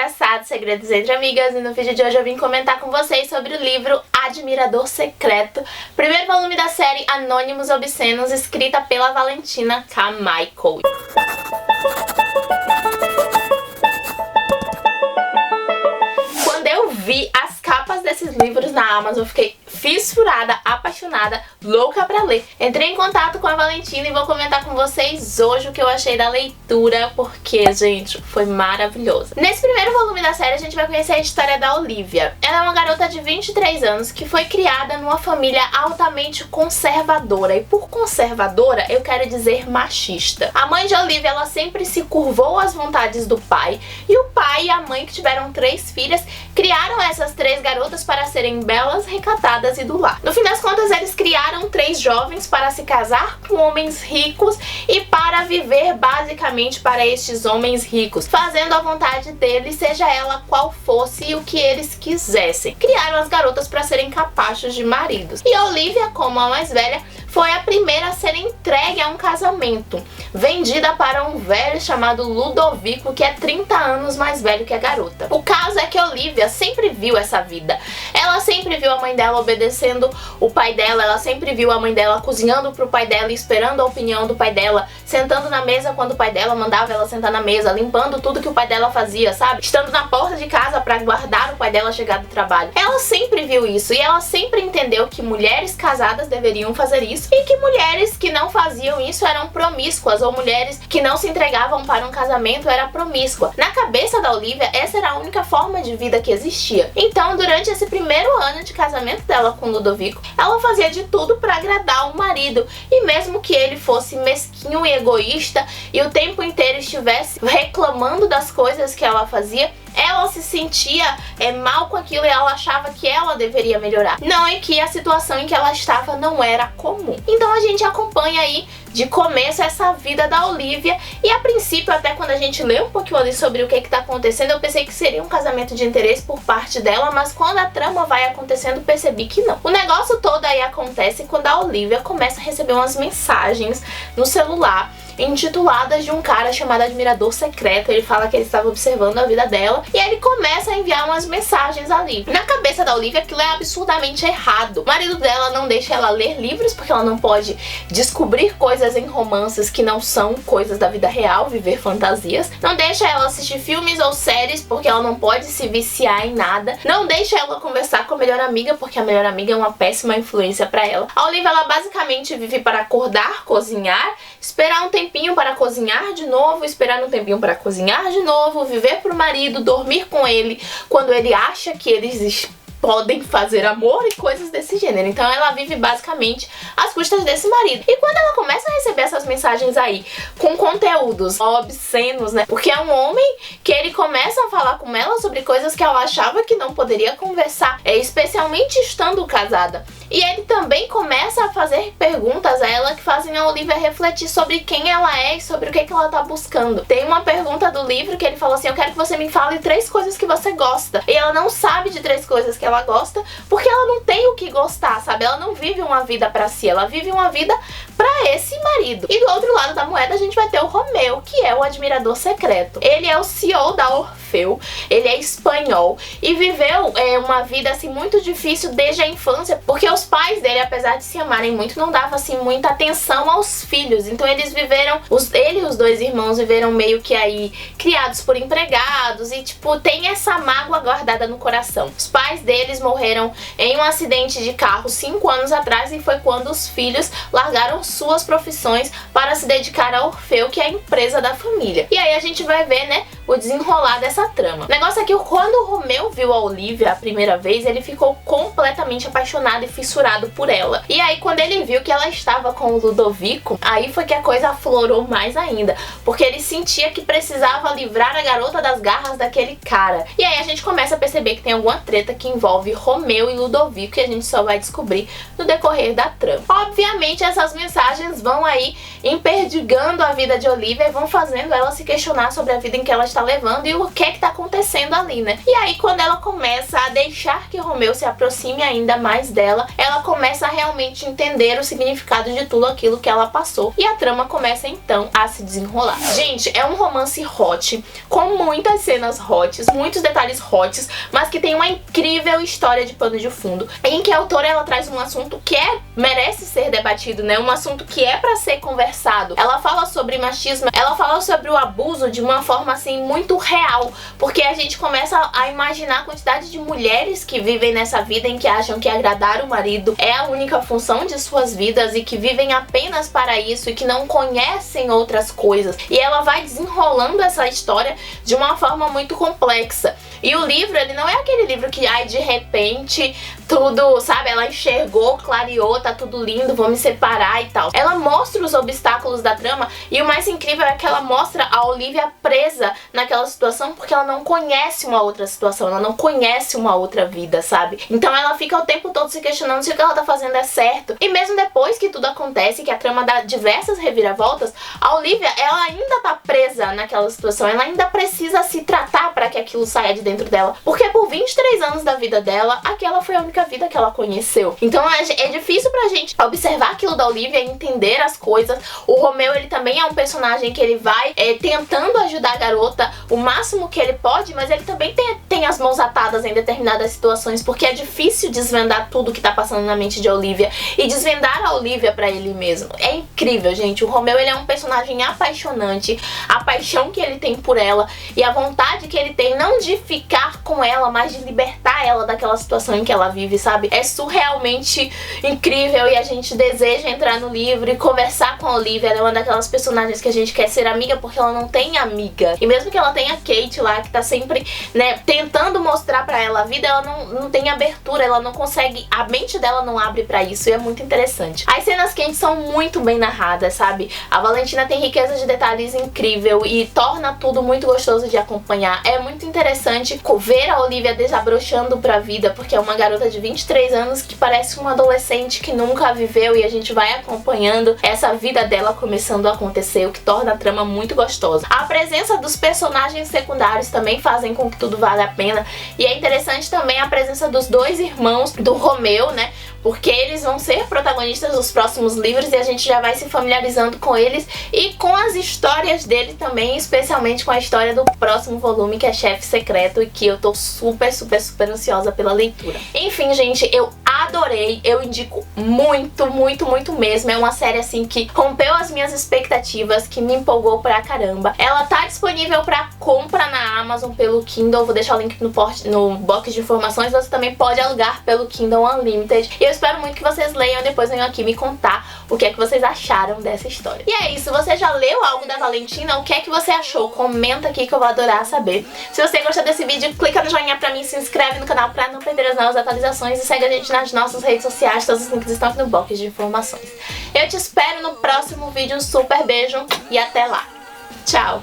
Engraçados Segredos entre Amigas, e no vídeo de hoje eu vim comentar com vocês sobre o livro Admirador Secreto, primeiro volume da série Anônimos Obscenos, escrita pela Valentina Carmichael. Quando eu vi as capas desses livros na Amazon, eu fiquei fissurada, apaixonada, louca pra ler. Entrei em contato com a Valentina e vou comentar com vocês hoje o que eu achei da leitura, porque, gente, foi maravilhoso. Nesse primeiro volume da série, a gente vai conhecer a história da Olivia. Ela é uma garota de 23 anos que foi criada numa família altamente conservadora. E por conservadora, eu quero dizer machista. A mãe de Olivia, ela sempre se curvou às vontades do pai. E o pai e a mãe, que tiveram 3 filhas, criaram essas 3 garotas para serem belas, recatadas e do lar. No fim das contas, eles criaram 3 jovens para se casar com homens ricos e para viver basicamente para estes homens ricos, fazendo a vontade deles, seja ela qual fosse e o que eles quisessem. Criaram as garotas para serem capachos de maridos. E a Olivia, como a mais velha, foi a primeira a ser entregue a um casamento, vendida para um velho chamado Ludovico, que é 30 anos mais velho que a garota. O caso é que a Olivia sempre viu essa vida. Ela sempre viu a mãe dela obedecendo o pai dela, ela sempre viu a mãe dela cozinhando pro pai dela e esperando a opinião do pai dela, sentando na mesa quando o pai dela mandava ela sentar na mesa, limpando tudo que o pai dela fazia, sabe? Estando na porta de casa pra guardar o pai dela chegar do trabalho. Ela sempre viu isso e ela sempre entendeu que mulheres casadas deveriam fazer isso e que mulheres que não faziam isso eram promíscuas, ou mulheres que não se entregavam para um casamento era promíscua. Na cabeça da Olivia, essa era a única forma de vida que existia. Então, durante esse primeiro ano de casamento dela com Ludovico, ela fazia de tudo para agradar o marido, e mesmo que ele fosse mesquinho e egoísta e o tempo inteiro estivesse reclamando das coisas que ela fazia, ela se sentia mal com aquilo e ela achava que ela deveria melhorar. Não é que a situação em que ela estava não era comum. Então a gente acompanha aí de começo essa vida da Olivia, e a princípio, até quando a gente lê um pouquinho ali sobre o que tá acontecendo, eu pensei que seria um casamento de interesse por parte dela, mas quando a trama vai acontecendo, percebi que não. O negócio todo aí acontece quando a Olivia começa a receber umas mensagens no celular intituladas de um cara chamado Admirador Secreto. Ele fala que ele estava observando a vida dela e ele começa a enviar umas mensagens ali. Na cabeça da Olivia, aquilo é absurdamente errado. O marido dela não deixa ela ler livros porque ela não pode descobrir coisas em romances que não são coisas da vida real, viver fantasias. Não deixa ela assistir filmes ou séries porque ela não pode se viciar em nada. Não deixa ela conversar com a melhor amiga porque a melhor amiga é uma péssima influência pra ela. A Olivia, ela basicamente vive para acordar, cozinhar, esperar um tempinho para cozinhar de novo, esperar um tempinho para cozinhar de novo, viver pro marido, dormir com ele quando ele acha que eles podem fazer amor e coisas desse gênero. Então ela vive basicamente às custas desse marido. E quando ela começa a receber essas mensagens aí com conteúdos obscenos, né? Porque é um homem que ele começa a falar com ela sobre coisas que ela achava que não poderia conversar, especialmente estando casada. E ele também começa a fazer perguntas a ela que fazem a Olivia refletir sobre quem ela é e sobre o que ela tá buscando. Tem uma pergunta do livro que ele falou assim: eu quero que você me fale 3 coisas que você gosta. E ela não sabe de 3 coisas que ela gosta, porque ela não tem o que gostar, sabe? Ela não vive uma vida pra si, ela vive uma vida pra esse marido. E do outro lado da moeda a gente vai ter o Romeu, que é o admirador secreto. Ele é o CEO da Orfeu, ele é espanhol e viveu uma vida assim muito difícil desde a infância, porque os pais dele, apesar de se amarem muito, não davam assim muita atenção aos filhos. Então eles viveram, ele e os 2 irmãos viveram meio que aí criados por empregados e tipo, tem essa mágoa guardada no coração. Os pais deles morreram em um acidente de carro 5 anos atrás, e foi quando os filhos largaram suas profissões para se dedicar a Orfeu, que é a empresa da família. E aí a gente vai ver, né, o desenrolar dessa trama. O negócio é que quando o Romeu viu a Olivia a primeira vez, ele ficou completamente apaixonado e fissurado por ela. E aí quando ele viu que ela estava com o Ludovico, aí foi que a coisa aflorou mais ainda, porque ele sentia que precisava livrar a garota das garras daquele cara. E aí a gente começa a perceber que tem alguma treta que envolve Romeu e Ludovico, e a gente só vai descobrir no decorrer da trama. Obviamente essas mensagens vão aí emperdigando a vida de Olivia e vão fazendo ela se questionar sobre a vida em que ela está levando e o que é que tá acontecendo ali, né? E aí quando ela começa a deixar que Romeu se aproxime ainda mais dela, ela começa a realmente entender o significado de tudo aquilo que ela passou e a trama começa então a se desenrolar. Gente, é um romance hot, com muitas cenas hots, muitos detalhes hots, mas que tem uma incrível história de pano de fundo, em que a autora ela traz um assunto que merece ser debatido, né? Um assunto que é pra ser conversado. Ela fala sobre machismo, ela fala sobre o abuso de uma forma assim muito real, porque a gente começa a imaginar a quantidade de mulheres que vivem nessa vida em que acham que agradar o marido é a única função de suas vidas e que vivem apenas para isso e que não conhecem outras coisas. E ela vai desenrolando essa história de uma forma muito complexa. E o livro, ele não é aquele livro que, ai, de repente, tudo, sabe, ela enxergou, clareou, tá tudo lindo, vou me separar e tal. Ela mostra os obstáculos da trama e o mais incrível é que ela mostra a Olivia presa naquela situação porque ela não conhece uma outra situação, ela não conhece uma outra vida, sabe? Então ela fica o tempo todo se questionando se o que ela tá fazendo é certo. E mesmo depois que tudo acontece, que a trama dá diversas reviravoltas, a Olivia, ela ainda tá presa naquela situação, ela ainda precisa se tratar pra que aquilo saia de dentro dela, porque por 23 anos da vida dela, aquela foi a única vida que ela conheceu. Então é difícil pra gente observar aquilo da Olivia e entender as coisas. O Romeu, ele também é um personagem que ele vai tentando ajudar a garota o máximo que ele pode, mas ele também tem as mãos atadas em determinadas situações, porque é difícil desvendar tudo que tá passando na mente de Olivia e desvendar a Olivia pra ele mesmo. É incrível, gente. O Romeu, ele é um personagem apaixonante, a paixão que ele tem por ela e a vontade que ele tem não de ficar com ela, mas de libertar ela daquela situação em que ela vive, sabe? É surrealmente incrível e a gente deseja entrar no livro e conversar com a Olivia. Ela é uma daquelas personagens que a gente quer ser amiga porque ela não tem amiga. E mesmo que ela tenha a Kate lá, que tá sempre, né, tentando mostrar pra ela a vida, ela não tem abertura, ela não consegue, a mente dela não abre pra isso e é muito interessante. As cenas quentes são muito bem narradas, sabe? A Valentina tem riqueza de detalhes incrível e torna tudo muito gostoso de acompanhar. É muito interessante ver a Olivia desabrochando pra vida, porque é uma garota de 23 anos que parece uma adolescente que nunca viveu e a gente vai acompanhando essa vida dela começando a acontecer, o que torna a trama muito gostosa. A presença dos personagens secundários também fazem com que tudo valha a pena e é interessante também a presença dos dois irmãos do Romeu, né? Porque eles vão ser protagonistas dos próximos livros e a gente já vai se familiarizando com eles e com as histórias dele também, especialmente com a história do próximo volume, que é Chefe Secreto, e que eu tô super ansiosa pela leitura. Enfim, gente, eu adorei, eu indico muito mesmo. É uma série assim que rompeu as minhas expectativas, que me empolgou pra caramba. Ela tá disponível pra compra na Amazon pelo Kindle, vou deixar o link no box de informações. Você também pode alugar pelo Kindle Unlimited. E eu espero muito que vocês leiam e depois venham aqui me contar o que é que vocês acharam dessa história. E é isso, você já leu algo da Valentina? O que é que você achou? Comenta aqui que eu vou adorar saber. Se você gostou desse vídeo, clica no joinha pra mim, se inscreve no canal pra não perder as novas atualizações e segue a gente nas nossas redes sociais, todos os links estão aqui no box de informações. Eu te espero no próximo vídeo, um super beijo e até lá. Tchau!